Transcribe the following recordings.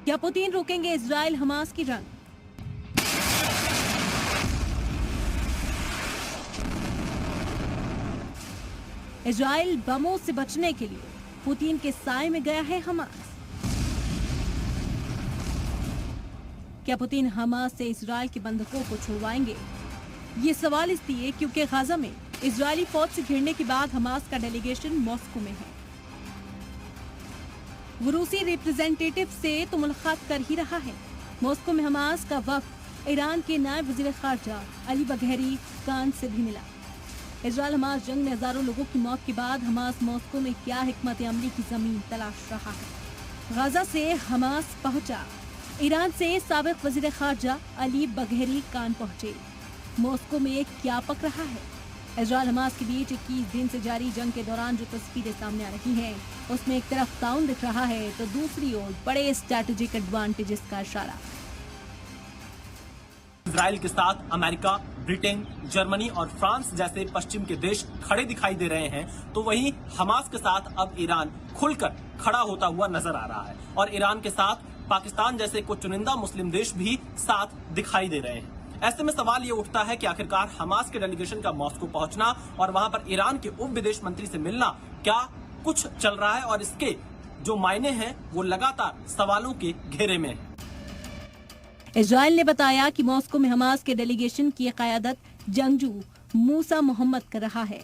क्या पुतिन रोकेंगे Israel Hamas की जंग? इजराइल बमों से बचने के लिए पुतिन के साए में गया है हमास। क्या पुतिन हमास से इजराइल के बंधकों को छुड़वाएंगे? ये सवाल इसलिए क्योंकि गाजा में इजरायली फौज से घिरने के बाद हमास का डेलीगेशन मॉस्को में है। वो रूसी रिप्रेजेंटेटिव से तो मुलाकात कर ही रहा है। मॉस्को में हमास का वफ्द ईरान के नायब वजीर खारजा अली बघेरी कान से भी मिला। इजराइल हमास जंग में हजारों लोगों की मौत के बाद हमास मॉस्को में क्या हिकमत अमली की जमीन तलाश रहा है। गाजा से हमास पहुंचा, ईरान से साबिक वजीर खारजा अली बघेरी कान पहुंचे। मॉस्को में क्या पक रहा है? इजराइल हमास के बीच 21 दिन से जारी जंग के दौरान जो तस्वीरें सामने आ रही हैं, उसमें एक तरफ ताउन दिख रहा है तो दूसरी ओर बड़े स्ट्रैटेजिक एडवांटेजेस का इशारा। इजराइल के साथ अमेरिका, ब्रिटेन, जर्मनी और फ्रांस जैसे पश्चिम के देश खड़े दिखाई दे रहे हैं, तो वहीं हमास के साथ अब ईरान खुलकर खड़ा होता हुआ नजर आ रहा है और ईरान के साथ पाकिस्तान जैसे कुछ चुनिंदा मुस्लिम देश भी साथ दिखाई दे रहे हैं। ऐसे में सवाल ये उठता है कि आखिरकार हमास के डेलीगेशन का मॉस्को पहुंचना और वहां पर ईरान के उप विदेश मंत्री से मिलना क्या कुछ चल रहा है, और इसके जो मायने हैं वो लगातार सवालों के घेरे में है। इजराइल ने बताया कि मॉस्को में हमास के डेलीगेशन की क़यादत जंगजू मूसा मोहम्मद कर रहा है।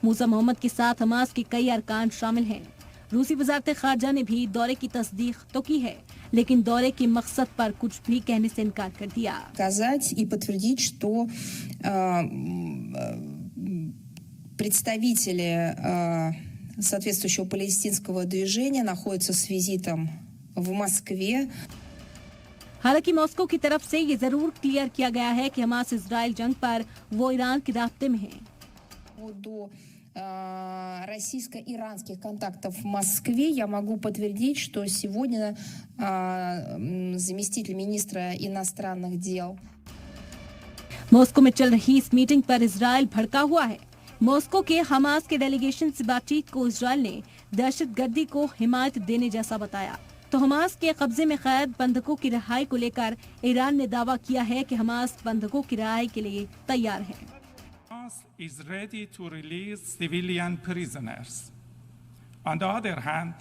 मूसा मोहम्मद के साथ हमास के कई अरकान शामिल हैं। रूसी वजारत खारजा ने भी दौरे की तस्दीक तो की है, लेकिन दौरे के मकसद पर कुछ भी कहने से इनकार कर दिया। Сказать и подтвердить, что представители соответствующего палестинского движения находятся с визитом в Москве. हालांकि मॉस्को की तरफ से ये जरूर क्लियर किया गया है कि हमास इजराइल जंग पर वो ईरान के राब्ते में है। До российско-иранских контактов в Москве я могу подтвердить, что сегодня заместитель министра иностранных дел मॉस्को में चल रही इस मीटिंग पर इजराइल भड़का हुआ है। मॉस्को के हमास के डेलीगेशन से बातचीत को इजराइल ने दहशतगर्दी को हिमायत देने जैसा बताया, तो हमास के कब्जे में कैद बंधकों की रिहाई को लेकर ईरान ने दावा किया है कि हमास बंधकों की रिहाई के लिए तैयार है। Hamas is ready to release civilian prisoners. On the other hand,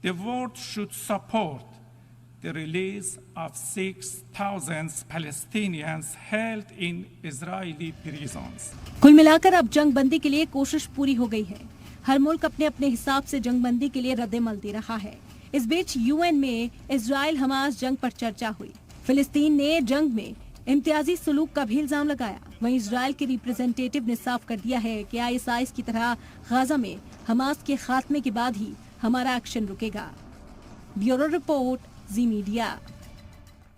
the world should support the release of 6,000 Palestinians held in Israeli prisons. कुल मिलाकर अब जंगबंदी के लिए कोशिश पूरी हो गई है। हर मुल्क अपने अपने हिसाब से जंगबंदी के लिए रद्देमल दे रहा है। इस बीच यूएन में इजराइल हमास जंग पर चर्चा हुई। फिलिस्तीन ने जंग में इम्तियाजी सलूक का भी इल्जाम लगाया। वहीं इजराइल के रिप्रेजेंटेटिव ने साफ कर दिया है कि आईएसआईएस की तरह गाजा में हमास के खात्मे के बाद ही हमारा एक्शन रुकेगा। ब्यूरो रिपोर्ट, जी मीडिया।